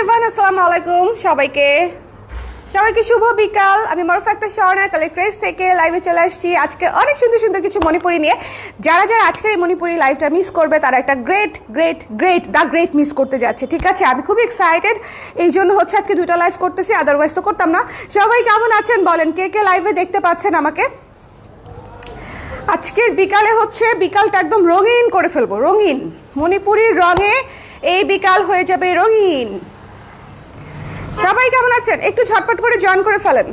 Everyone, আসসালামু আলাইকুম সবাইকে শুভ বিকাল। আমি মারুফা আক্তার স্বর্ণা কালেক্ট্রেস থেকে লাইভে চলে আসছি আজকে অনেক সুন্দর সুন্দর কিছু মণিপুরি নিয়ে। যারা যারা আজকের এই মণিপুরি লাইভটা মিস করবে তারা একটা গ্রেট মিস করতে যাচ্ছে। ঠিক আছে, আমি খুবই এক্সাইটেড, এই জন্য হচ্ছে আজকে দুটো লাইভ করতেছি, আদারওয়াইজ তো করতাম না। সবাই কেমন আছেন বলেন, কে কে লাইভে দেখতে পাচ্ছেন আমাকে? আজকের বিকালে হচ্ছে বিকালটা একদম রঙিন করে ফেলবো, রঙিন মণিপুরির রঙে এই বিকাল হয়ে যাবে রঙিন। সবাই কেমন আছেন? একটু ঝটপট করে জয়েন করে ফেলেন।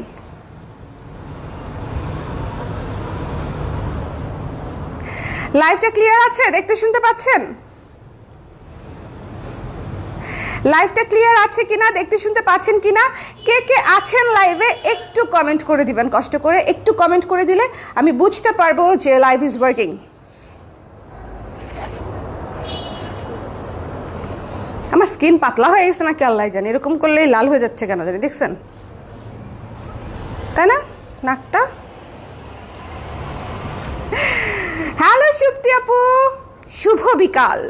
লাইভটা ক্লিয়ার আছে? দেখতে শুনতে পাচ্ছেন? লাইভটা ক্লিয়ার আছে কিনা, দেখতে শুনতে পাচ্ছেন কিনা? কে কে আছেন লাইভে একটু কমেন্ট করে দিবেন, কষ্ট করে একটু কমেন্ট করে দিলে আমি বুঝতে পারবো যে লাইভ ইজ ওয়ার্কিং। আমার স্কিন পাতলা হয়ে গেছে নাকি আল্লাহ জানে, এরকম করলেই লাল হয়ে যাচ্ছে কেন জানি, দেখছেন তাই না নাকটা? হ্যালো সুপ্তি আপু, শুভ বিকাল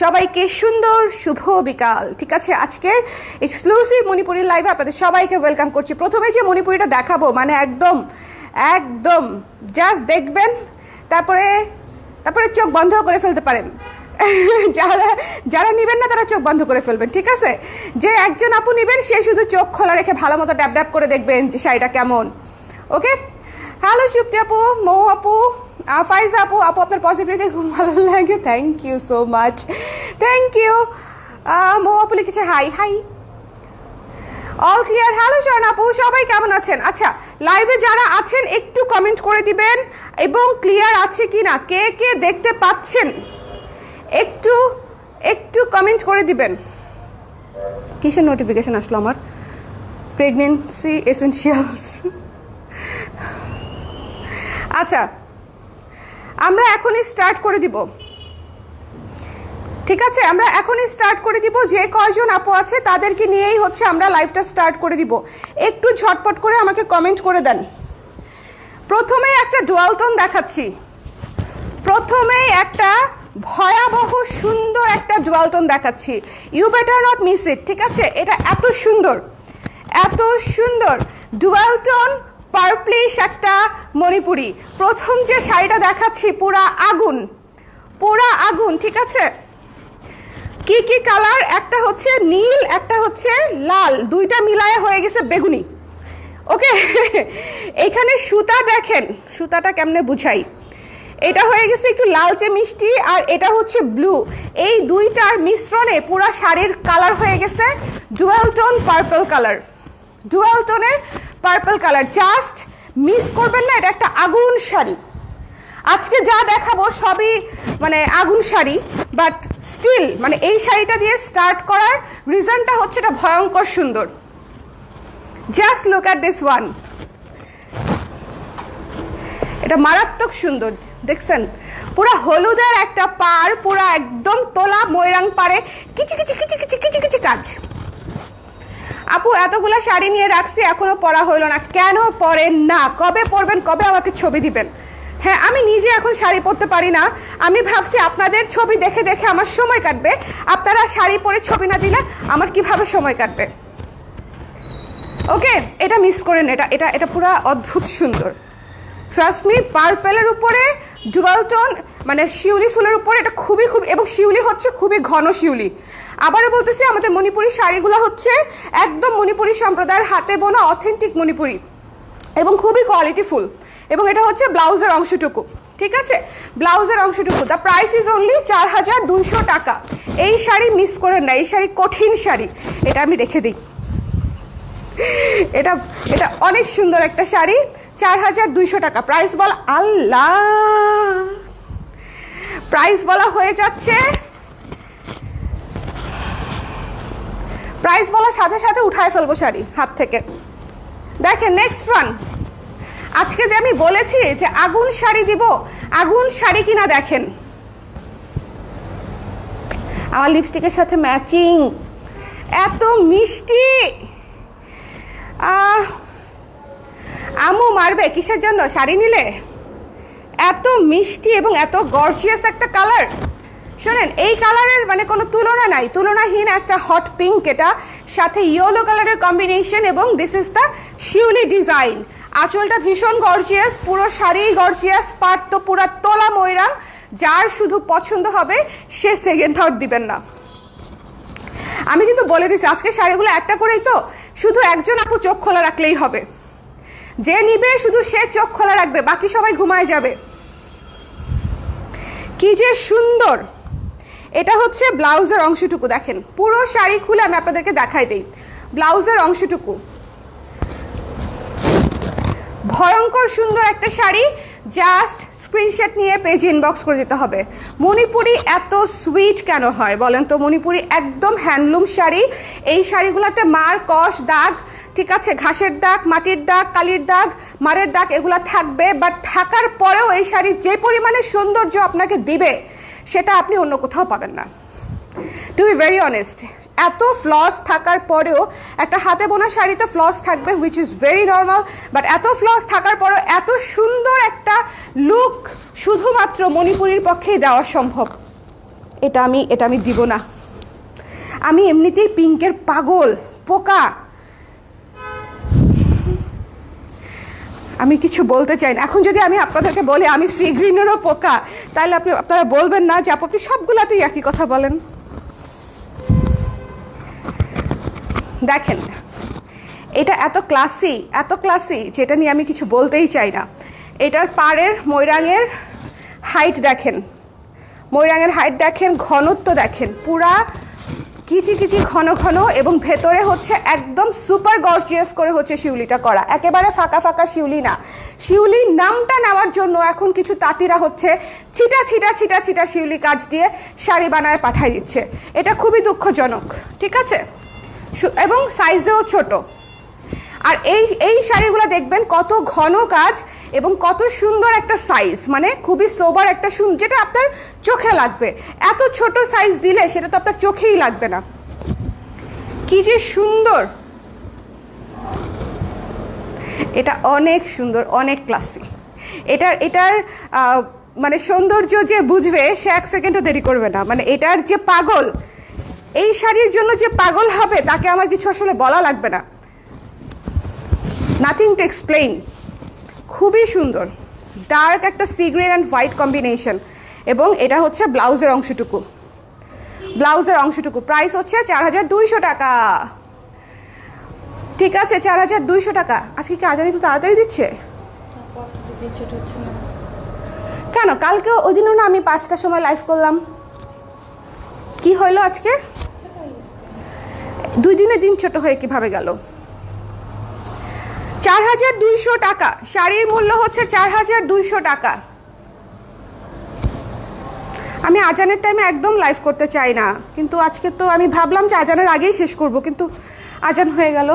সবাইকে, সুন্দর শুভ বিকাল। ঠিক আছে, আজকের এক্সক্লুসিভ মণিপুরি লাইভে আপনাদের সবাইকে ওয়েলকাম করছি। প্রথমে যে মণিপুরিটা দেখাবো মানে একদম একদম জাস্ট দেখবেন, তারপরে চোখ বন্ধ করে ফেলতে পারেন। যারা নেবেন না তারা চোখ বন্ধ করে ফেলবেন। ঠিক আছে, যে একজন আপু নেবেন সে শুধু চোখ খোলা রেখে ভালো মতো ড্যাপ ড্যাপ করে দেখবেন যে শাড়িটা কেমন। ওকে, হ্যালো সুপ্তি আপু, মৌ আপু, ফাইজা আপু, আপনার পজিটিভিটি খুব ভালো লাগে, thank you so much, thank you. Mou আপু লিখেছে hi hi, all clear. Hello Swarna আপু, সবাই কেমন আছেন? আচ্ছা, লাইভে যারা আছেন একটু কমেন্ট করে দিবেন এবং ক্লিয়ার আছে কিনা, কে কে দেখতে পাচ্ছেন একটু কমেন্ট করে দিবেন। কিসের নোটিফিকেশন আসলো আমার? Pregnancy essentials. আচ্ছা, আমরা এখনই স্টার্ট করে দিব। ঠিক আছে, আমরা এখনই স্টার্ট করে দিব। যে কয়জন আপু আছে তাদেরকে নিয়েই হচ্ছে আমরা লাইভটা স্টার্ট করে দিব। একটু ঝটপট করে আমাকে কমেন্ট করে দেন। প্রথমেই একটা ডুয়াল টোন দেখাচ্ছি, প্রথমেই একটা ভয়াবহ সুন্দর একটা ডুয়াল টোন দেখাচ্ছি। You better not miss it. ঠিক আছে, এটা এত সুন্দর ডুয়াল টোন পার্পলিশ একটা মণিপুরি। প্রথম যে শাড়িটা দেখাচ্ছি পুরা আগুন। ঠিক আছে, কি কি কালার? একটা হচ্ছে নীল, একটা হচ্ছে লাল, দুইটা মিলায়ে হয়ে গেছে বেগুনি। ওকে, এখানে সুতা দেখেন, সুতাটা কেমনে বুঝাই, এটা হয়ে গেছে একটু লালচে মিষ্টি আর এটা হচ্ছে ব্লু। এই দুইটার মিশ্রণে পুরা শাড়ির কালার হয়ে গেছে dual tone purple colour, dual টোনের পার্পল কালার। জাস্ট মিস করবেন না, এটা একটা আগুন শাড়ি। আজকে যা দেখাবো সবই মানে আগুন শাড়ি, বাট স্টিল মানে এই শাড়িটা দিয়ে স্টার্ট করার রিজনটা হচ্ছে এটা ভয়ঙ্কর সুন্দর। Just look at this one, এটা মারাত্মক সুন্দর, দেখছেন? পুরা হলুদের একটা পাড়, পুরা একদম তোলা ময়রাং পাড়ে কিচি কিচি কিচি কিচি কিচি কিচি কাজ। আপু এতগুলা শাড়ি নিয়ে রাখছি এখনো পরা হইলো না, কেন পরেন না? কবে পরবেন, কবে আমাকে ছবি দিবেন? হ্যাঁ, আমি নিজে এখন শাড়ি পরতে পারি না, আমি ভাবছি আপনাদের ছবি দেখে দেখে আমার সময় কাটবে। আপনারা শাড়ি পরে ছবি না দিলে আমার কিভাবে সময় কাটবে? ওকে, এটা মিস করেন, এটা পুরা অদ্ভুত সুন্দর। ট্রাস্ট মি, পার্পেলের উপরে ডুয়াল টোন মানে শিউলি ফুলের উপরে এটা খুবই এবং শিউলি হচ্ছে খুবই ঘন শিউলি। আবারও বলতেছি, আমাদের মণিপুরি শাড়িগুলো হচ্ছে একদম মণিপুরি সম্প্রদায়ের হাতে বোনা অথেন্টিক মণিপুরি এবং খুবই কোয়ালিটিফুল। এবং এটা হচ্ছে ব্লাউজের অংশটুকু। ঠিক আছে, ব্লাউজের অংশটুকু। দ্য প্রাইস ইজ অনলি 4200 টাকা। এই শাড়ি মিস করেন না, এই শাড়ি কঠিন শাড়ি। এটা আমি রেখে দিই, এটা অনেক সুন্দর একটা শাড়ি। 4200 টাকা প্রাইস বলা, আল্লাহ প্রাইস বলা হয়ে যাচ্ছে, প্রাইস বলার সাথে সাথে উঠায় ফেলবো শাড়ি হাত থেকে। দেখেন নেক্সট ওয়ান। আজকে যে আমি বলেছি যে আগুন শাড়ি দিব, আগুন শাড়ি কিনা দেখেন, আমার লিপস্টিকের সাথে ম্যাচিং, এত মিষ্টি। আমু মারবে কিসের জন্য শাড়ি নিলে? এত মিষ্টি এবং এত গর্জিয়াস একটা কালার, শোনেন, এই কালারের মানে কোনো তুলনা নাই, তুলনাহীন একটা হট পিঙ্ক, এটা সাথে ইয়েলো কালারের কম্বিনেশন, এবং this is the Shiuli design. আঁচলটা ভীষণ গর্জিয়াস, পুরো শাড়ি গর্জিয়াস, পাট তো পুরা তোলা ময়রাং। যার শুধু পছন্দ হবে সে সেকেন্ড থার্ড দিবেন না। আমি কিন্তু বলে দিচ্ছি আজকে শাড়িগুলো একটা করেই তো, শুধু একজন আপু চোখ খোলা রাখলেই হবে, যে নিবে শুধু সে চোখ খোলা রাখবে, বাকি সবাই ঘুমায় যাবে। কি যে সুন্দর! এটা হচ্ছে ব্লাউজের অংশটুকু, দেখেন পুরো শাড়ি খুলে আমি আপনাদেরকে দেখাই দিই। ব্লাউজের অংশটুকু ভয়ঙ্কর সুন্দর একটা শাড়ি, জাস্ট স্ক্রিনশট নিয়ে পেজ ইনবক্স করে দিতে হবে। মণিপুরি এত সুইট কেন হয় বলেন তো? মণিপুরি একদম হ্যান্ডলুম শাড়ি। এই শাড়িগুলোতে মার কষ দাগ, ঠিক আছে, ঘাসের দাগ, মাটির দাগ, কালির দাগ, মারের দাগ এগুলো থাকবে, বাট থাকার পরেও এই শাড়ি যে পরিমাণে সৌন্দর্য আপনাকে দিবে সেটা আপনি অন্য কোথাও পাবেন না। টু বি ভেরি অনেস্ট, এত ফ্লস থাকার পরেও, একটা হাতে বোনা শাড়িতে ফ্লস থাকবে which is very normal, but এত ফ্লস থাকার পরেও এত সুন্দর একটা লুক শুধুমাত্র মণিপুরির পক্ষেই দেওয়া সম্ভব। এটা আমি দিব না। আমি এমনিতেই পিঙ্কের পাগল, পোকা। আমি কিছু বলতে চাই না। এখন যদি আমি আপনাদেরকে বলি আমি সি গ্রিনেরও পোকা, তাহলে আপনারা বলবেন না যে আপনি সবগুলাতেই একই কথা বলেন। দেখেন এটা এত ক্লাসি যেটা নিয়ে আমি কিছু বলতেই চাই না। এটার পাড়ের ময়রাঙের হাইট দেখেন, ময়রাঙের হাইট দেখেন, ঘনত্ব দেখেন, পুরা কিচি ঘন ঘন, এবং ভেতরে হচ্ছে একদম সুপার গর্জিয়াস করে হচ্ছে শিউলিটা করা, একেবারে ফাঁকা ফাঁকা শিউলি না। শিউলি নামটা নেওয়ার জন্য এখন কিছু তাঁতিরা হচ্ছে ছিটা ছিটা ছিটা ছিটা শিউলি কাজ দিয়ে শাড়ি বানায় পাঠাই দিচ্ছে। এটা খুবই দুঃখজনক, ঠিক আছে, এবং সাইজেও ছোট। আর এই শাড়িগুলো দেখবেন কত ঘন কাজ এবং কত সুন্দর একটা সাইজ, মানে খুবই সোবার একটা যেটা আপনার চোখে লাগবে। এত ছোট সাইজ দিলে সেটা তো আপনার চোখেই লাগবে না। কি যে সুন্দর! এটা অনেক সুন্দর, অনেক ক্লাসি। এটার মানে সৌন্দর্য যে বুঝবে সে এক সেকেন্ডও দেরি করবে না। মানে এটার যে পাগল, এই শাড়ির জন্য যে পাগল হবে তাকে আমার কিছু আসলে বলা লাগবে না, নাথিং টু এক্সপ্লেইন। খুবই সুন্দর, ডার্ক একটা sea green and white combination, এবং এটা হচ্ছে ব্লাউজের অংশটুকু। প্রাইস হচ্ছে 4200 টাকা। ঠিক আছে, 4200 টাকা। আজকে কি আজান একটু তাড়াতাড়ি দিচ্ছে কেন? কালকে ওই দিনও না আমি 5টার সময় লাইভ করলাম। কি হইলো আজকে? 2 দিনে দিন ছোট হয়ে কিভাবে গেল? 4200 টাকা শাড়ির মূল্য হচ্ছে 4200 টাকা। আমি আজানের টাইমে একদম লাইভ করতে চাই না, কিন্তু আজকে তো আমি ভাবলাম যে আজানের আগেই শেষ করব, কিন্তু আজান হয়ে গেল।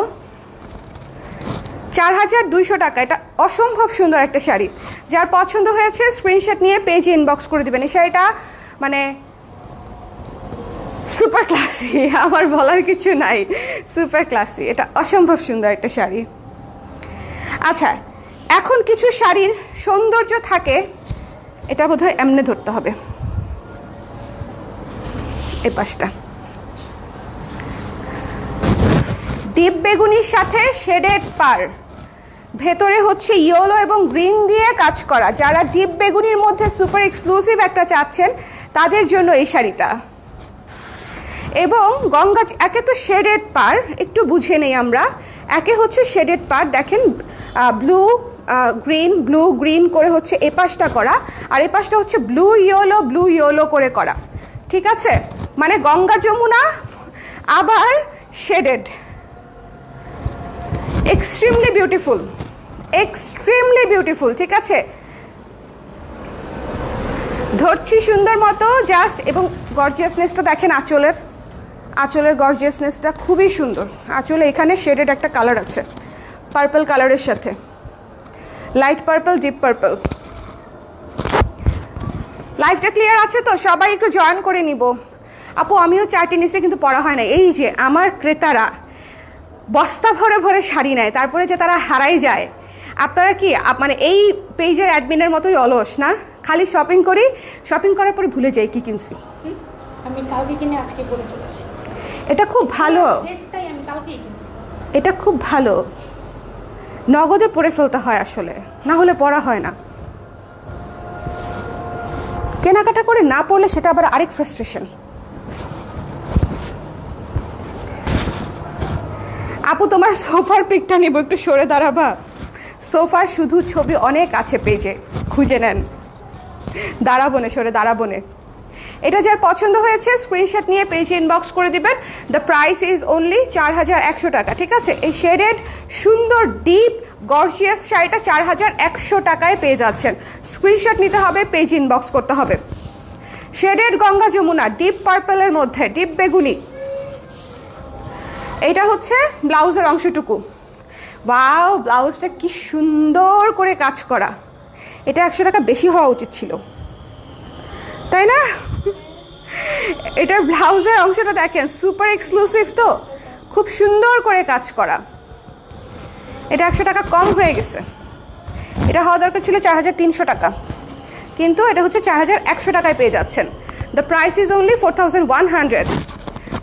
4200 টাকা। এটা অসম্ভব সুন্দর একটা শাড়ি। যার পছন্দ হয়েছে স্ক্রিনশট নিয়ে পেজে ইনবক্স করে দেবেন। এই শাড়িটা মানে সুপার ক্লাসি, আমার বলার কিছু নাই, সুপার ক্লাসি। এটা অসম্ভব সুন্দর একটা শাড়ি। আচ্ছা, এখন কিছু শাড়ির সৌন্দর্য থাকে, এটা বোধহয় এমনি ধরতে হবে, এই পাশটা ডিপ বেগুনির সাথে শেডেড পার, ভেতরে হচ্ছে ইয়েলো এবং গ্রিন দিয়ে কাজ করা। যারা ডিপ বেগুনির মধ্যে সুপার এক্সক্লুসিভ একটা চাচ্ছেন তাদের জন্য এই শাড়িটা। এবং গঙ্গা, একে তো শেডেড পার, একটু বুঝে নেই আমরা। একে হচ্ছে শেডেড পার, দেখেন ব্লু গ্রিন করে হচ্ছে এ পাশটা করা, আর এ পাশটা হচ্ছে ব্লু ইয়েলো করে করা, ঠিক আছে, মানে গঙ্গা যমুনা আবার শেডেড। এক্সট্রিমলি বিউটিফুল, ঠিক আছে, ধরছি সুন্দর মতো জাস্ট। এবং গর্জিয়াসনেসটা দেখেন, আঁচলের গর্জিয়াসনেসটা খুবই সুন্দর। আঁচলে এখানে শেডেড একটা কালার আছে, পার্পল কালারের সাথে, লাইট পার্পল, ডিপ পার্পল। লাইফটা ক্লিয়ার আছে তো? সবাই একটু জয়েন করে নিব। আপু আমিও 4টি নিচে কিন্তু পড়া হয় না। এই যে আমার ক্রেতারা বস্তা ভরে ভরে শাড়ি নেয়, তারপরে যে তারা হারাই যায়। আপনারা কি মানে এই পেজের অ্যাডমিনের মতোই অলস না? খালি শপিং করি, শপিং করার পরে ভুলে যাই কি কিনছি। আমি কালকে কিনে আজকে পরে চলে আসি। এটা খুব ভালো, সেটটাই আমি কালকেই কিনছি। এটা খুব ভালো, নগদে পরে ফেলতে হয় আসলে, না হলে পরা হয় না। কেনাকাটা করে না পড়লে সেটা আবার আরেক ফ্রাস্ট্রেশন। আপু তোমার সোফার পিকটা নিব, একটু সরে দাঁড়াবা। সোফার শুধু ছবি অনেক আছে পেজে, খুঁজে নেন। দাঁড়াবো না, সরে দাঁড়াবো না। এটা যার পছন্দ হয়েছে স্ক্রিনশট নিয়ে পেজে ইনবক্স করে দিবেন। দ্য প্রাইস ইজ অনলি 4100 টাকা, ঠিক আছে? এই শেডেড সুন্দর ডিপ গর্জিয়াস শাড়িটা 4100 টাকায় পেয়ে যাচ্ছেন। স্ক্রিনশট নিতে হবে, পেজ ইনবক্স করতে হবে। শেডেড গঙ্গা যমুনা ডিপ পার্পলের মধ্যে, ডিপ বেগুনি। এটা হচ্ছে ব্লাউজের অংশটুকু। ওয়াও, ব্লাউজটা কি সুন্দর করে কাজ করা। এটা 100 টাকা বেশি হওয়া উচিত ছিল, তাই না? এটার ব্লাউজের অংশটা দেখেন, সুপার এক্সক্লুসিভ, তো খুব সুন্দর করে কাজ করা। এটা 100 টাকা কম হয়ে গেছে। এটা হওয়া দরকার ছিল 4300 টাকা, কিন্তু এটা হচ্ছে 4100 টাকায় পেয়ে যাচ্ছেন। The price is only 4100।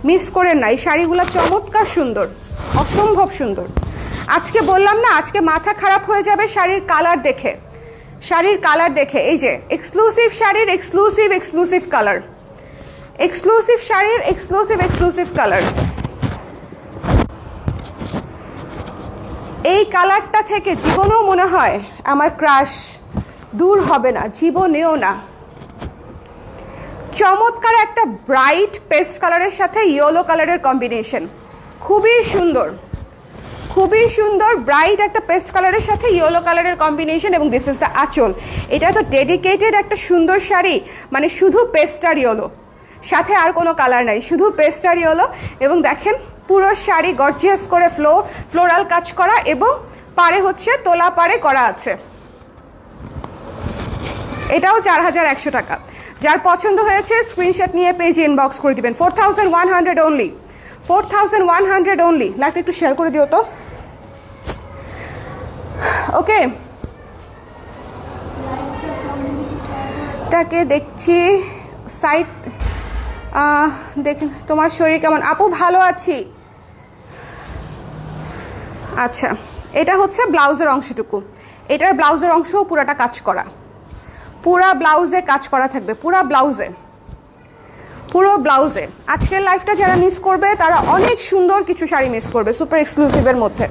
Miss করেন না, এই শাড়িগুলো চমৎকার সুন্দর, অসম্ভব সুন্দর। আজকে বললাম না, আজকে মাথা খারাপ হয়ে যাবে শাড়ির কালার দেখে, শাড়ির কালার দেখে। এই যে এক্সক্লুসিভ শাড়ির এক্সক্লুসিভ কালার, এক্সক্লুসিভ শাড়ির এক্সক্লুসিভ কালার। এই কালারটা থেকে জীবনেও মনে হয় আমার ক্রাশ দূর হবে না, জীবনেও না। চমৎকার একটা ব্রাইট পেস্ট কালারের সাথে ইয়েলো কালারের কম্বিনেশন, খুবই সুন্দর, খুবই সুন্দর। ব্রাইট একটা পেস্ট কালারের সাথে ইয়েলো কালারের কম্বিনেশন, এবং দিস ইজ দ্য আঁচল। এটা তো ডেডিকেটেড একটা সুন্দর শাড়ি, মানে শুধু পেস্ট আর ইয়েলো, সাথে আর কোনো কালার নাই, শুধু পেস্ট আর ইয়েলো। এবং দেখেন পুরো শাড়ি গর্জিয়াস করে ফ্লোরাল কাজ করা, এবং পাড়ে হচ্ছে তোলা পাড়ে করা আছে। এটাও 4100 টাকা। যার পছন্দ হয়েছে স্ক্রিনশট নিয়ে পেজে ইনবক্স করে দিবেন। 4100 অনলি, 4100 অনলি। লাইভটা একটু শেয়ার করে দিও তো, ওকে? তাকে দেখছি সাইট, দেখেন তোমার শরীর কেমন? আপু ভালো আছি। আচ্ছা, এটা হচ্ছে ব্লাউজের অংশটুকু। এটার ব্লাউজের অংশও পুরাটা কাজ করা, পুরা ব্লাউজে কাজ করা থাকবে, পুরো ব্লাউজে। আজকের লাইফটা যারা মিস করবে তারা অনেক সুন্দর কিছু শাড়ি মিস করবে সুপার এক্সক্লুসিভের মধ্যে।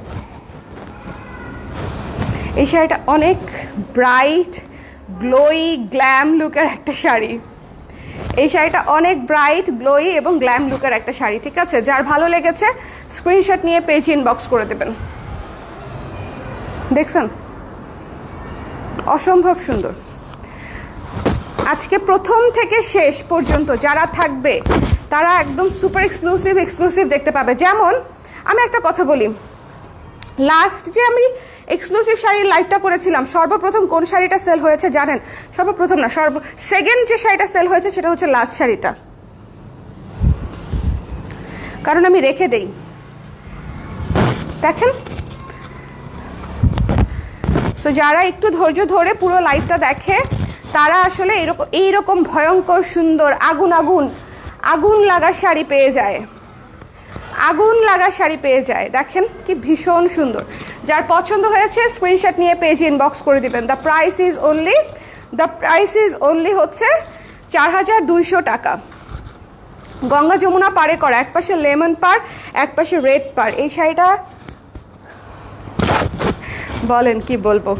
এই শাড়িটা অনেক ব্রাইট গ্লোই গ্ল্যাম লুকের একটা শাড়ি। এই শাড়িটা অনেক ব্রাইট গ্লোই এবং গ্ল্যাম লুকের একটা শাড়ি, ঠিক আছে? যার ভালো লেগেছে স্ক্রিনশট নিয়ে পেজ ইনবক্স করে দেবেন। দেখছেন, অসম্ভব সুন্দর। আজকে প্রথম থেকে শেষ পর্যন্ত যারা থাকবে তারা একদম সুপার এক্সক্লুসিভ দেখতে পাবে। যেমন আমি একটা কথা বলি, লাস্ট যে আমি এক্সক্লুসিভ শাড়ির লাইভটা করেছিলাম, সর্বপ্রথম কোন শাড়িটা সেল হয়েছে জানেন? সর্বপ্রথম না, সেকেন্ড যে শাড়িটা সেল হয়েছে সেটা হচ্ছে লাস্ট শাড়িটা, কারণ আমি রেখে দেই। দেখেন, সো যারা একটু ধৈর্য ধরে পুরো লাইভটা দেখে তারা আসলে এইরকম ভয়ঙ্কর সুন্দর আগুন লাগা শাড়ি পেয়ে যায়, আগুন লাগা শাড়ি পেয়ে যায়। দেখেন কি ভীষণ সুন্দর। যার পছন্দ হয়েছে স্ক্রিনশট নিয়ে পেজ ইনবক্স করে দিবেন। দ্য প্রাইস ইজ অনলি হচ্ছে 4200 টাকা। গঙ্গা যমুনা পাড়ে করা, এক পাশে লেমন পাড়, এক পাশে রেড পাড়। এই শাড়িটা বলেন কি বলবো,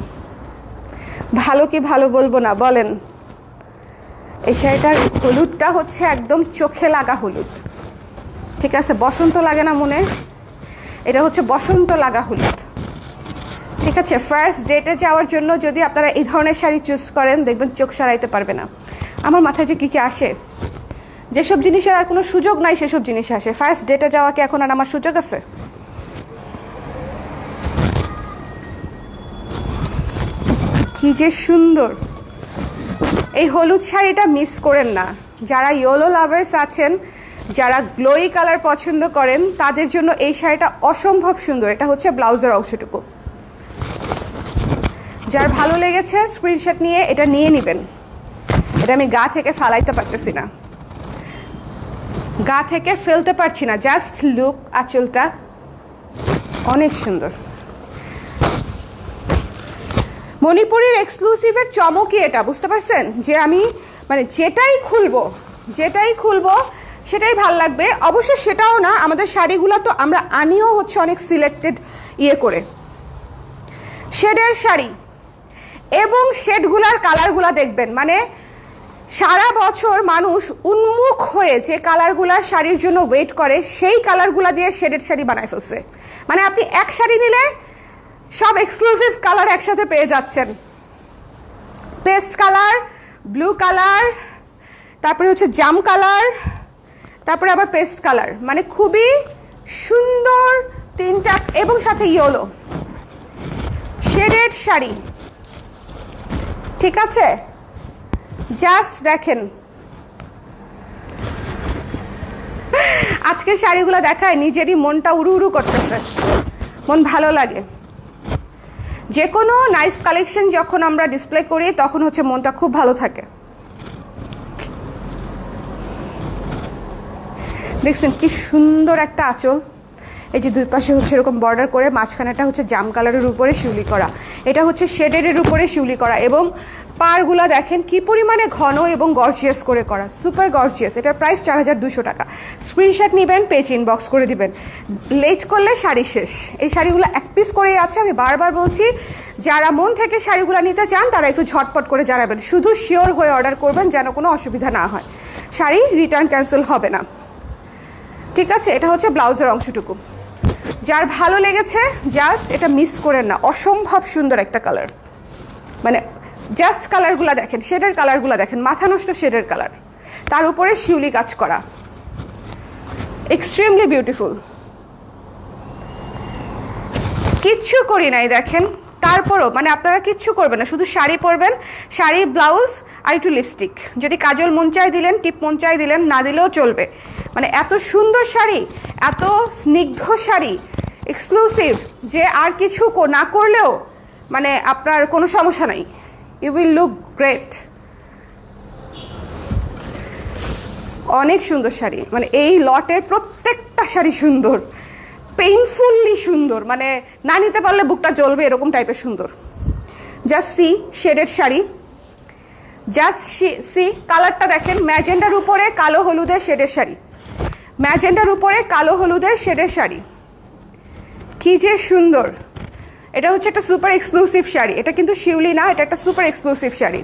ভালো কি ভালো বলবো না বলেন? এই শাড়িটার হলুদটা হচ্ছে একদম চোখে লাগা হলুদ, ঠিক আছে? বসন্ত লাগে না মনে, এটা হচ্ছে বসন্ত লাগা হলুদ, ঠিক আছে? ফার্স্ট ডেটে যাওয়ার জন্য যদি আপনারা এই ধরনের শাড়ি চুজ করেন, দেখবেন চোখ সারাইতে পারবে না। আমার মাথায় যে কী কী আসে, যেসব জিনিসের আর কোনো সুযোগ নাই সেসব জিনিস আসে। ফার্স্ট ডেটে যাওয়া কি এখন আর আমার সুযোগ আছে? কি যে সুন্দর! এই হলুদ শাড়িটা মিস করেন না। যারা ইয়েলো লাভার্স আছেন, যারা গ্লোই কালার পছন্দ করেন, তাদের জন্য এই শাড়িটা অসম্ভব সুন্দর। এটা হচ্ছে ব্লাউজের অংশটুকু। যার ভালো লেগেছে স্ক্রিনশট নিয়ে এটা নিয়ে নেবেন। এটা আমি গা থেকে ফালাইতে পারতেছি না, গা থেকে ফেলতে পারছি না। জাস্ট লুক, আঁচলটা অনেক সুন্দর। মণিপুরের এক্সক্লুসিভের চমকই এটা, বুঝতে পারছেন? যে আমি মানে যেটাই খুলবো সেটাই ভাল লাগবে। অবশ্য সেটাও না, আমাদের শাড়িগুলো তো আমরা আনিও হচ্ছে অনেক সিলেক্টেড করে শেডের শাড়ি, এবং শেডগুলার কালারগুলা দেখবেন, মানে সারা বছর মানুষ উন্মুখ হয়ে যে কালারগুলা শাড়ির জন্য ওয়েট করে, সেই কালারগুলা দিয়ে শেডেড শাড়ি বানায় ফেলছে। মানে আপনি এক শাড়ি নিলে সব এক্সক্লুসিভ কালার একসাথে পেয়ে যাচ্ছেন। পেস্ট কালার, ব্লু কালার, তারপরে হচ্ছে জাম কালার, তারপরে আবার পেস্ট কালার, মানে খুবই সুন্দর তিনটা, এবং সাথে ইয়েলো শেডেড শাড়ি। ঠিক আছে, জাস্ট দেখেন। আজকের শাড়িগুলো দেখায় নিজেরই মনটা উড়ু উড়ু করতেছে, মন ভালো লাগে। যে কোনো নাইস কালেকশন যখন আমরা ডিসপ্লে করি তখন হচ্ছে মনটা খুব ভালো থাকে। দেখছেন কি সুন্দর একটা আঁচল, এই যে দুই পাশে হচ্ছে এরকম বর্ডার করে, মাঝখানেটা হচ্ছে জাম কালারের উপরে শিউলি করা, এটা হচ্ছে শেডের উপরে শিউলি করা, এবং পাড়গুলা দেখেন কি পরিমাণে ঘন এবং গর্জিয়াস করে করা, সুপার গর্জিয়াস। এটার প্রাইস 4200 টাকা। স্ক্রিনশট নেবেন, পেজ ইনবক্স করে দিবেন। লেট করলে শাড়ি শেষ। এই শাড়িগুলো এক পিস করেই আছে, আমি বারবার বলছি, যারা মন থেকে শাড়িগুলো নিতে চান তারা একটু ঝটপট করে জানাবেন, শুধু শিওর হয়ে অর্ডার করবেন যেন কোনো অসুবিধা না হয়, শাড়ি রিটার্ন ক্যান্সেল হবে না। ঠিক আছে, এটা হচ্ছে ব্লাউজের অংশটুকু। যার ভালো লেগেছে জাস্ট এটা মিস করেন না, অসম্ভব সুন্দর একটা কালার। মানে জাস্ট কালারগুলো দেখেন, শেডের কালারগুলো দেখেন, মাথা নষ্ট শেডের কালার, তার উপরে শিউলি কাজ করা, এক্সট্রিমলি বিউটিফুল। কিচ্ছু করি নাই দেখেন, তারপরও মানে আপনারা কিচ্ছু করবেন না, শুধু শাড়ি পরবেন, শাড়ি, ব্লাউজ আর একটু লিপস্টিক, যদি কাজল মন চাই দিলেন, টিপ মন চাই দিলেন, না দিলেও চলবে। মানে এত সুন্দর শাড়ি, এত স্নিগ্ধ শাড়ি, এক্সক্লুসিভ, যে আর কিছু না করলেও মানে আপনার কোনো সমস্যা নাই, ইউ উইল লুক গ্রেট। অনেক সুন্দর শাড়ি, মানে এই লটের প্রত্যেকটা শাড়ি সুন্দর, পেইনফুললি সুন্দর, মানে না নিতে পারলে বুকটা জ্বলবে এরকম টাইপের সুন্দর। জাস্ট সি শেডের শাড়ি, জাস্ট সি কালারটা দেখেন, ম্যাজেন্ডার উপরে কালো হলুদের শেডের শাড়ি, ম্যাজেন্ডার উপরে কালো হলুদের শেডের শাড়ি, কি যে সুন্দর। এটা হচ্ছে একটা সুপার এক্সক্লুসিভ শাড়ি, এটা কিন্তু শিউলি না, এটা একটা সুপার এক্সক্লুসিভ শাড়ি।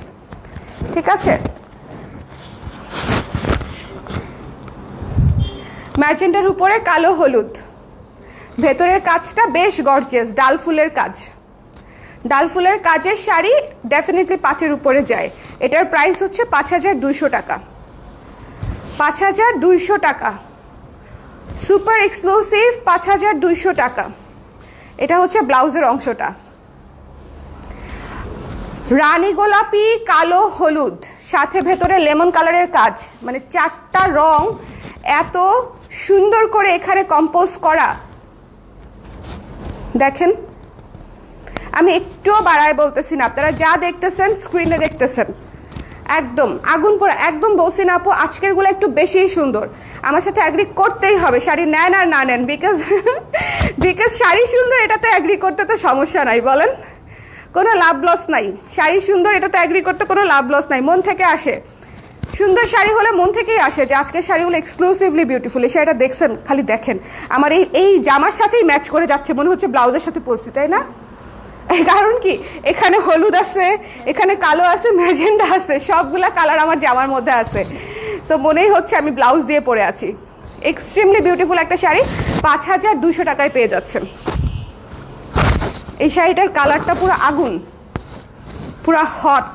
ঠিক আছে, ম্যাজেন্ডার উপরে কালো হলুদ, ভেতরের কাজটা বেশ গর্জিয়াস, ডাল ফুলের কাজ, ডাল ফুলের কাজের শাড়ি ডেফিনেটলি 5-এর উপরে যায়। এটার প্রাইস হচ্ছে 5200 টাকা, 5200 টাকা, সুপার এক্সক্লুসিভ 5200 টাকা। এটা হচ্ছে ব্লাউজের অংশটা, রানী গোলাপি, কালো হলুদ, সাথে ভেতরে লেমন কালারের কাজ, মানে 4টা রং এত সুন্দর করে এখানে কম্পোজ করা। দেখেন, আমি একটুও বাড়ায় বলতেছি না, আপনারা যা দেখতেছেন স্ক্রিনে দেখতেছেন, একদম আগুন পড়া, একদম বলছি না আপু আজকেরগুলো একটু বেশিই সুন্দর। আমার সাথে অ্যাগ্রি করতেই হবে, শাড়ি নেন আর না নেন, বিকজ শাড়ি সুন্দর এটাতে অ্যাগ্রি করতে তো সমস্যা নাই, বলেন, কোনো লাভ লস নাই। শাড়ি সুন্দর এটাতে অ্যাগ্রি করতে কোনো লাভ লস নাই, মন থেকে আসে। সুন্দর শাড়ি হলে মন থেকেই আসে যে আজকের শাড়িগুলো এক্সক্লুসিভলি বিউটিফুল। এই শাড়িটা দেখছেন, খালি দেখেন, আমার এই জামার সাথেই ম্যাচ করে যাচ্ছে, মনে হচ্ছে ব্লাউজের সাথে পরছি, তাই না? কারণ কি, এখানে হলুদ আছে, এখানে কালো আছে, ম্যাজেন্ডা আছে, সবগুলা কালার আমার জামার মধ্যে আছে, সো মনেই হচ্ছে আমি ব্লাউজ দিয়ে পরে আছি। এক্সট্রিমলি বিউটিফুল একটা শাড়ি 5200 টাকায় পেয়ে যাচ্ছেন। এই শাড়িটার কালারটা পুরো আগুন, পুরো হট,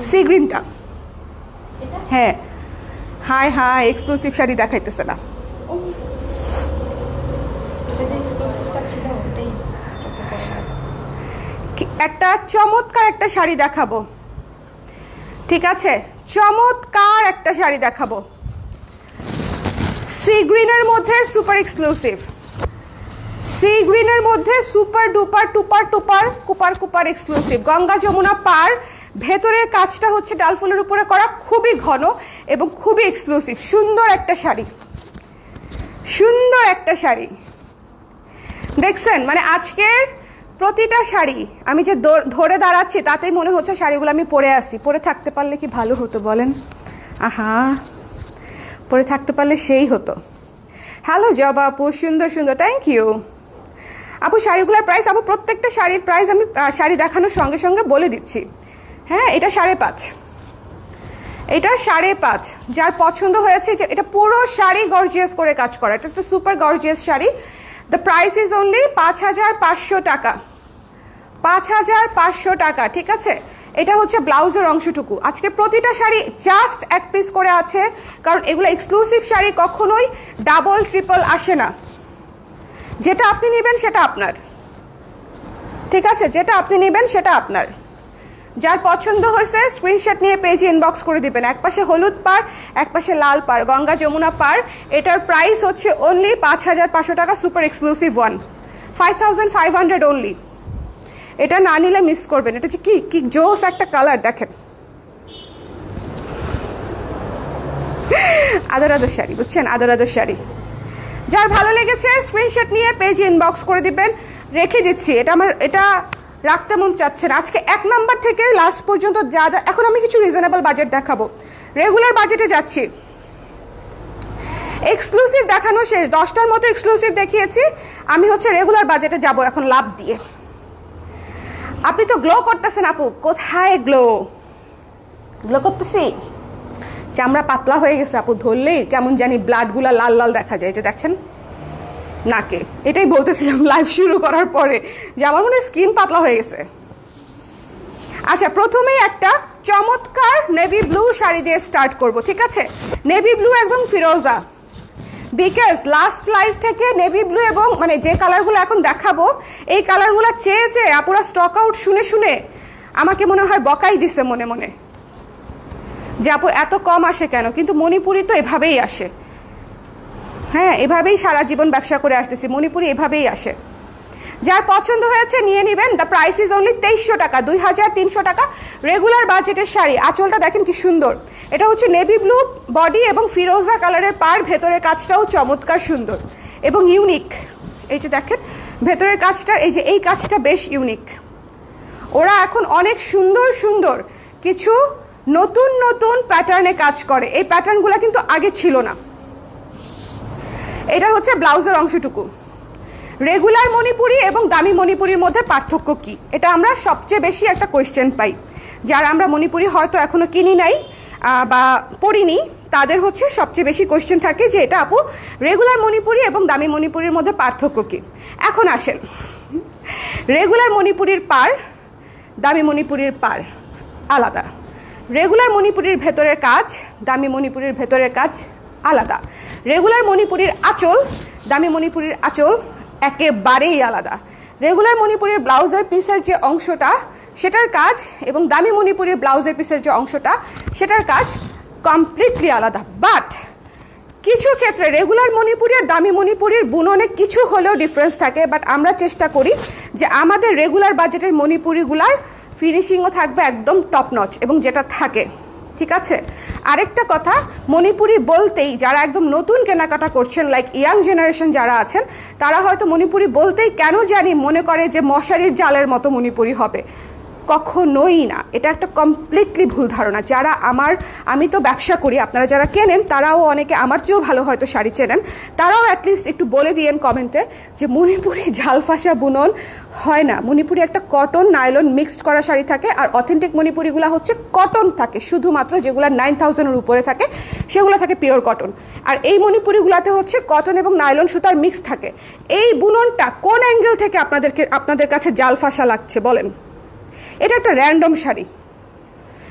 সি গ্রিনটা। হ্যাঁ, হাই হাই, এক্সক্লুসিভ শাড়ি দেখাইতেছে না। একটা চমৎকার একটা শাড়ি দেখাবো, ঠিক আছে, চমৎকার একটা শাড়ি দেখাবো, সি গ্রিনের মধ্যে সুপার এক্সক্লুসিভ। সি গ্রিনের মধ্যে সুপার ডুপার টুপার টুপার কুপার কুপার এক্সক্লুসিভ গঙ্গা যমুনা পার, ভেতরের কাজটা হচ্ছে ডাল ফুলের উপরে করা, খুবই ঘন এবং খুবই এক্সক্লুসিভ। সুন্দর একটা শাড়ি, সুন্দর একটা শাড়ি দেখছেন। মানে আজকের প্রতিটা শাড়ি আমি যে ধরে দাঁড়াচ্ছি তাতেই মনে হচ্ছে শাড়িগুলো আমি পরে আসি। পরে থাকতে পারলে কি ভালো হতো বলেন? আহা, পরে থাকতে পারলে সেই হতো। হ্যালো জবা আপু, সুন্দর সুন্দর, থ্যাংক ইউ আপু। শাড়িগুলোর প্রাইস আপু, প্রত্যেকটা শাড়ির প্রাইস আমি শাড়ি দেখানোর সঙ্গে সঙ্গে বলে দিচ্ছি। হ্যাঁ, এটা 5.5, এটা 5.5। যার পছন্দ হয়েছে, যে এটা পুরো শাড়ি গর্জিয়াস করে কাজ করা, এটা একটা super gorgeous sari. The price is only 5,500 টাকা, 5,500 টাকা, ঠিক আছে। এটা হচ্ছে ব্লাউজের অংশটুকু। আজকে প্রতিটা শাড়ি জাস্ট 1 পিস করে আছে, কারণ এগুলো এক্সক্লুসিভ শাড়ি, কখনোই ডাবল ট্রিপল আসে না। যেটা আপনি নেবেন সেটা আপনার, ঠিক আছে, যেটা আপনি নেবেন সেটা আপনার। যার পছন্দ হয়েছে স্ক্রিনশট নিয়ে পেজে ইনবক্স করে দিবেন। এক পাশে হলুদ পাড়, এক পাশে লাল পাড়, গঙ্গা যমুনা পাড়। এটার প্রাইস হচ্ছে অনলি 5,500 টাকা, সুপার এক্সক্লুসিভ ওয়ান, 5,500 অনলি। এটা না নিলে মিস করবেন। এটা হচ্ছে কি কি জোস একটা কালার, দেখেন, আদর আদর শাড়ি, বুঝছেন, আদর আদর শাড়ি। যার ভালো লেগেছে স্ক্রিনশট নিয়ে পেজে ইনবক্স করে দিবেন, রেখে দিচ্ছি। এটা আমার, এটা রাখতে মন চাচ্ছে না। আজকে 1 নাম্বার থেকে লাস্ট পর্যন্ত যা যা, এখন আমি কিছু রিজনেবল বাজেট দেখাবো, রেগুলার বাজেটে যাচ্ছি। এক্সক্লুসিভ দেখানো শেষ, 10টার মতো এক্সক্লুসিভ দেখিয়েছি, আমি হচ্ছে রেগুলার বাজেটে যাব এখন লাভ দিয়ে। আপনি তো গ্লো করতেছেন আপু, কোথায় গ্লো? গ্লো করতেছি, চামড়া পাতলা হয়ে গেছে আপু, ধরলেই কেমন জানি ব্লাডগুলা লাল লাল দেখা যায়, যে দেখেন নাকে। এটাই বলতেছিলাম লাইভ শুরু করার পরে, যে আমার মনে হয় স্কিন পাতলা হয়ে গেছে। আচ্ছা, প্রথমেই একটা চমৎকার নেভি ব্লু শাড়ি দিয়ে স্টার্ট করব, ঠিক আছে। নেভি ব্লু এবং ফিরোজা, বিকজ লাস্ট লাইভ থেকে নেভি ব্লু এবং মানে যে কালারগুলো এখন দেখাবো, এই কালারগুলো চেয়ে চেয়ে আপুরা স্টক আউট শুনে শুনে আমাকে মনে হয় বকাই দিছে মনে মনে, যে আপু এত কম আসে কেন। কিন্তু মণিপুরি তো এভাবেই আসে, হ্যাঁ, এভাবেই সারা জীবন ব্যবসা করে আসতেছি, মণিপুরি এভাবেই আসে। যার পছন্দ হয়েছে নিয়ে নেবেন। দ্য প্রাইস ইজ অনলি 2300 টাকা, 2,300 টাকা, রেগুলার বাজেটের শাড়ি। আঁচলটা দেখেন কি সুন্দর, এটা হচ্ছে নেভি ব্লু বডি এবং ফিরোজা কালারের পার, ভেতরের কাজটাও চমৎকার সুন্দর এবং ইউনিক। এই যে দেখেন ভেতরের কাজটা, এই যে এই কাজটা বেশ ইউনিক। ওরা এখন অনেক সুন্দর সুন্দর কিছু নতুন নতুন প্যাটার্নে কাজ করে, এই প্যাটার্নগুলো কিন্তু আগে ছিল না। এটা হচ্ছে ব্লাউজের অংশটুকু। রেগুলার মণিপুরি এবং দামি মণিপুরির মধ্যে পার্থক্য কি, এটা আমরা সবচেয়ে বেশি একটা কোয়েশ্চেন পাই। যারা আমরা মণিপুরি হয়তো এখনো কিনি নাই বা পড়িনি, তাদের হচ্ছে সবচেয়ে বেশি কোয়েশ্চেন থাকে যে এটা আপু রেগুলার মণিপুরি এবং দামি মণিপুরির মধ্যে পার্থক্য কি। এখন আসেন, রেগুলার মণিপুরির পার, দামি মণিপুরির পার আলাদা। রেগুলার মণিপুরির ভেতরের কাজ, দামি মণিপুরির ভেতরের কাজ আলাদা। রেগুলার মণিপুরির আঁচল, দামি মণিপুরির আঁচল একেবারেই আলাদা। রেগুলার মণিপুরির ব্লাউজের পিসের যে অংশটা সেটার কাজ এবং দামি মণিপুরির ব্লাউজের পিসের যে অংশটা সেটার কাজ কমপ্লিটলি আলাদা। বাট কিছু ক্ষেত্রে রেগুলার মণিপুরি আর দামি মণিপুরির বুননে কিছু হলেও ডিফারেন্স থাকে, বাট আমরা চেষ্টা করি যে আমাদের রেগুলার বাজেটের মণিপুরিগুলার ফিনিশিংও থাকবে একদম টপ নচ, এবং যেটা থাকে, ঠিক আছে। আরেকটা কথা, মণিপুরি বলতেই যারা একদম নতুন কেনাকাটা করছেন, লাইক ইয়াং জেনারেশন যারা আছেন, তারা হয়তো মণিপুরি বলতেই কেন জানি মনে করে যে মশারির জালের মতো মণিপুরি হবে। কখনোই না, এটা একটা কমপ্লিটলি ভুল ধারণা। যারা আমি তো ব্যবসা করি, আপনারা যারা কেনেন তারাও অনেকে আমার চেয়েও ভালো হয়তো শাড়ি চেনেন, তারাও অ্যাটলিস্ট একটু বলে দিয়েন কমেন্টে যে মণিপুরি ঝালফাসা বুনন হয় না। মণিপুরি একটা কটন নাইলন মিক্সড করা শাড়ি থাকে, আর অথেন্টিক মণিপুরিগুলো হচ্ছে কটন থাকে, শুধুমাত্র যেগুলো 9000-এর উপরে থাকে সেগুলো থাকে পিওর কটন। আর এই মণিপুরিগুলোতে হচ্ছে কটন এবং নাইলন সুতার মিক্স থাকে। এই বুননটা কোন অ্যাঙ্গেল থেকে আপনাদের কাছে জালফাসা লাগছে বলেন? এটা একটা র্যান্ডম শাড়ি,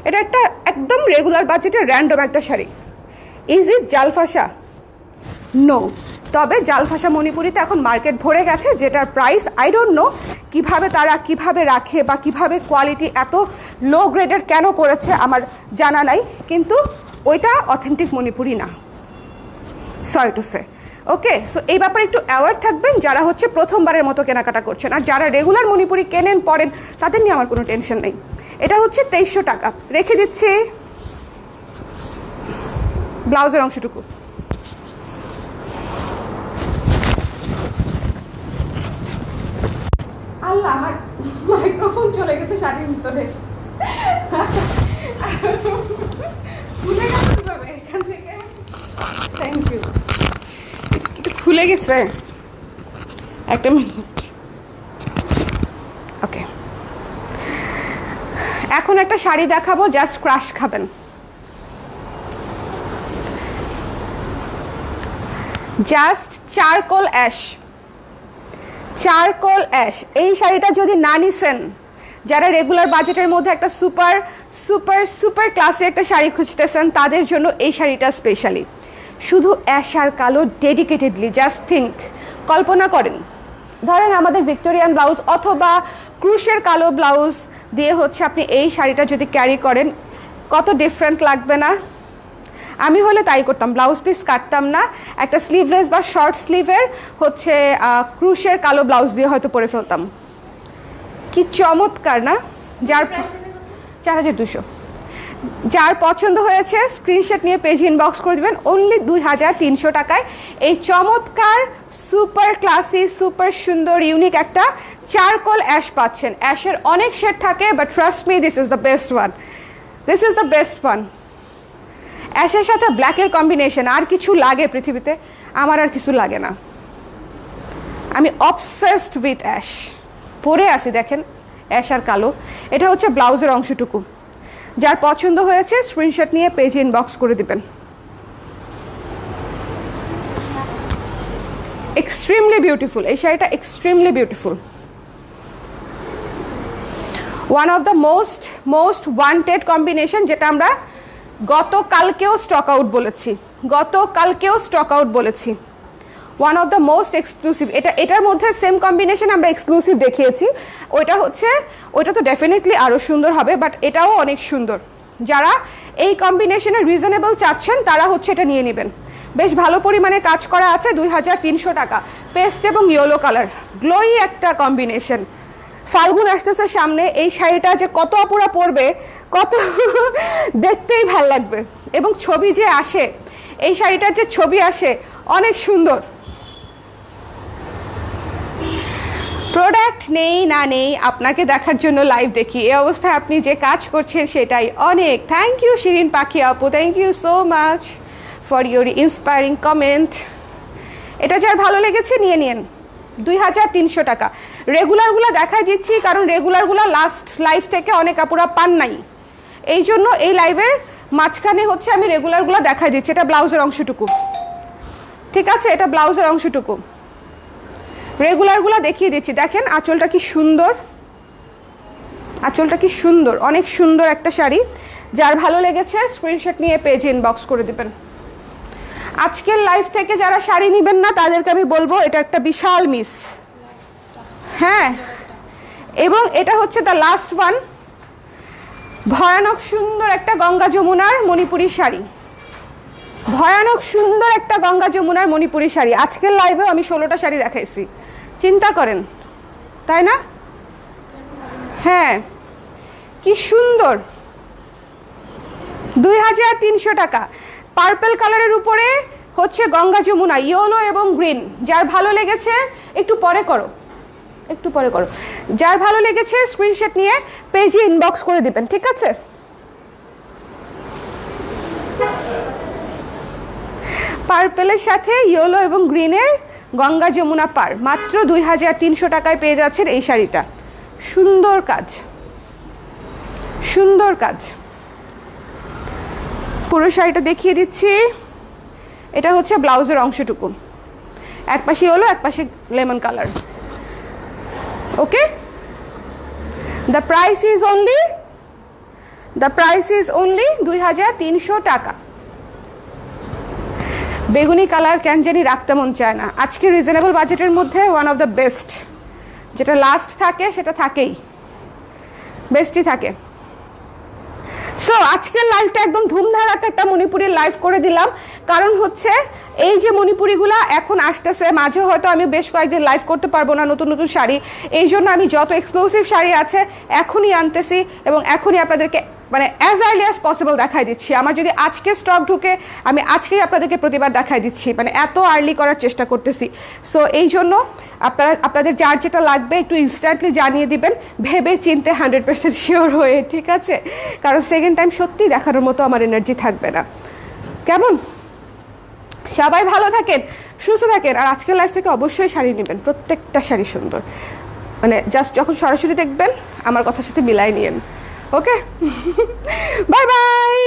এটা একটা একদম রেগুলার বাজেটের র্যান্ডম একটা শাড়ি। Is it Jalfasa? নো। তবে জালফাসা মণিপুরিতে এখন মার্কেট ভরে গেছে, যেটার প্রাইস আই ডোন্ট নো তারা কিভাবে রাখে বা কিভাবে কোয়ালিটি এত লো গ্রেডের কেন করেছে আমার জানা নাই, কিন্তু ওইটা অথেন্টিক মণিপুরি না, sorry to say. Okay, so এই ব্যাপারে একটু অ্যাওয়ার থাকবেন যারা হচ্ছে প্রথমবারের মতো কেনাকাটা করছেন। আর যারা রেগুলার মণিপুরি কেনেন পরেন তাদের নিয়ে আমার কোনো টেনশন নেই। এটা হচ্ছে 2300 টাকা, রেখে দিচ্ছি। ব্লাউজের অংশটুকু আল্লাহ, আমার মাইক্রোফোন চলে গেছে শাড়ির ভিতরে। খুলে গেছে কিভাবে এখান থেকে? Thank you. একটু খুলে গেছে, একটা মিনিট। ওকে, এখন একটা শাড়ি দেখাবো, জাস্ট ক্রাশ খাবেন। Just charcoal ash, charcoal ash. এই শাড়িটা যদি না নিছেন, যারা রেগুলার বাজেটের মধ্যে একটা সুপার সুপার সুপার ক্লাসে একটা শাড়ি খুঁজতেছেন, তাদের জন্য এই শাড়িটা স্পেশালি। শুধু অ্যাশ আর কালো ডেডিকেটেডলি, জাস্ট থিঙ্ক, কল্পনা করেন, ধরেন আমাদের ভিক্টোরিয়ান ব্লাউজ অথবা ক্রুশের কালো ব্লাউজ দিয়ে হচ্ছে আপনি এই শাড়িটা যদি ক্যারি করেন, কত ডিফারেন্ট লাগবে না? আমি হলে তাই করতাম, ব্লাউজ পিস কাটতাম না, একটা স্লিভলেস বা শর্ট স্লিভের হচ্ছে ক্রুশের কালো ব্লাউজ দিয়ে হয়তো পরে ফেলতাম। কি চমৎকার না? যার 4200, যার পছন্দ হয়েছে স্ক্রিনশট নিয়ে পেজ ইনবক্স করে দেবেন। অনলি 2300 টাকায় এই চমৎকার সুপার ক্লাসি সুপার সুন্দর ইউনিক একটা চারকোল অ্যাশ পাচ্ছেন। অ্যাশের অনেক শেড থাকে, but trust me, this is the best one, this is the best one. অ্যাশের সাথে ব্ল্যাকের কম্বিনেশন, আর কিছু লাগে পৃথিবীতে? আমার আর কিছু লাগে না। আমি অবসেসড উইথ অ্যাশ, পরে আসি দেখেন, অ্যাশ আর কালো। এটা হচ্ছে ব্লাউজের অংশটুকু। যার পছন্দ হয়েছে স্ক্রিনশট নিয়ে পেজ ইনবক্স করে দিবেন। এক্সট্রিমলি বিউটিফুল এই শাড়িটা, extremely beautiful. One of the most most wanted combination, যেটা আমরা গতকালকেও স্টক আউট বলেছি, গতকালকেও স্টক আউট বলেছি। One of the most exclusive, এটার মধ্যে সেম কম্বিনেশন আমরা এক্সক্লুসিভ দেখিয়েছি। ওইটা তো ডেফিনেটলি আরও সুন্দর হবে, বাট এটাও অনেক সুন্দর। যারা এই কম্বিনেশনে রিজনেবল চাচ্ছেন তারা হচ্ছে এটা নিয়ে নেবেন। বেশ ভালো পরিমাণে কাজ করা আছে, 2300 টাকা। পেস্ট এবং ইয়েলো কালার, গ্লোই একটা কম্বিনেশন। ফাল্গুন আসতেছে সামনে, এই শাড়িটা যে কত আপুরা পরবে, কত দেখতেই ভাল লাগবে। এবং ছবি যে আসে, এই শাড়িটার যে ছবি আসে অনেক সুন্দর। প্রোডাক্ট নেই না নেই, আপনাকে দেখার জন্য লাইভ দেখি। এই অবস্থায় আপনি যে কাজ করছেন সেটাই অনেক। থ্যাংক ইউ শিরিন পাখি আপু, thank you so much for your inspiring comment. এটা যার ভালো লেগেছে নিয়ে নিন, 2300 টাকা। রেগুলারগুলো দেখাই দিচ্ছি কারণ রেগুলারগুলো লাস্ট লাইভ থেকে অনেক আপুরা পান নাই, এই জন্য এই লাইভের মাঝখানে হচ্ছে আমি রেগুলারগুলো দেখাই দিচ্ছি। এটা ব্লাউজের অংশটুকু, ঠিক আছে? এটা ব্লাউজের অংশটুকু, রেগুলারগুলো দেখিয়ে দিচ্ছি। দেখেন আঁচলটা কি সুন্দর, আঁচলটা কি সুন্দর, অনেক সুন্দর একটা শাড়ি। যার ভালো লেগেছে স্ক্রিনশট নিয়ে পেজ ইনবক্স করে দিবেন। আজকের লাইভ থেকে যারা শাড়ি নেবেন না তাদেরকে আমি বলবো এটা একটা বিশাল মিস। হ্যাঁ, এবং এটা হচ্ছে দ্য লাস্ট ওয়ান। ভয়ানক সুন্দর একটা গঙ্গা যমুনার মণিপুরি শাড়ি, ভয়ানক সুন্দর একটা গঙ্গা যমুনার মণিপুরি শাড়ি। আজকের লাইভেও আমি 16টা শাড়ি দেখাইছি, চিন্তা করেন, তাই না? হ্যাঁ, কি সুন্দর, 2300 টাকা। পার্পল কালারের উপরে হচ্ছে গঙ্গা যমুনা, ইয়েলো এবং গ্রিন। যার ভালো লেগেছে একটু পরে করো, একটু পরে করো। যার ভালো লেগেছে স্ক্রিনশট নিয়ে পেজে ইনবক্স করে দিবেন, ঠিক আছে? পার্পেলের সাথে ইয়েলো এবং গ্রিনের গঙ্গা যমুনা পার, মাত্র 2300 টাকায় পেয়ে যাচ্ছেন এই শাড়িটা। সুন্দর কাজ, সুন্দর কাজ। পুরো শাড়িটা দেখিয়ে দিচ্ছি। এটা হচ্ছে ব্লাউজের অংশটুকু, এক পাশে ইয়েলো এক পাশে lemon colour. Okay, the price is only 2300 টাকা। বেগুনি কালার কেন জানি রাখতে মন চায় না। আজকে রিজনেবল বাজেটের মধ্যে ওয়ান অফ দ্য বেস্ট, যেটা লাস্ট থাকে সেটা থাকেই, বেস্টই থাকে। সো আজকের লাইভটা একদম ধুমধারাক্কা একটা মণিপুরের লাইভ করে দিলাম, কারণ হচ্ছে এই যে মণিপুরিগুলা এখন আসতেছে, মাঝে হয়তো আমি বেশ কয়েকদিন লাইভ করতে পারবো না নতুন নতুন শাড়ি, এই জন্য আমি যত এক্সক্লুসিভ শাড়ি আছে এখনই আনতেছি এবং এখনই আপনাদেরকে মানে অ্যাজ আর্লি অ্যাজ পসিবল দেখাই দিচ্ছি। আমার যদি আজকে স্টক ঢুকে আমি আজকেই আপনাদেরকে প্রতিবার দেখাই দিচ্ছি, মানে এত আর্লি করার চেষ্টা করতেছি। সো এই জন্য আপনাদের যার যেটা লাগবে একটু ইনস্ট্যান্টলি জানিয়ে দিবেন, ভেবে চিনতে 100% শিওর হয়ে, ঠিক আছে? কারণ সেকেন্ড টাইম সত্যি দেখানোর মতো আমার এনার্জি থাকবে না। কেমন? সবাই ভালো থাকেন, সুস্থ থাকেন, আর আজকের লাইফ থেকে অবশ্যই শাড়ি নেবেন, প্রত্যেকটা শাড়ি সুন্দর, মানে জাস্ট যখন সরাসরি দেখবেন আমার কথার সাথে মিলাই নিয়েন। ওকে, বাই বাই।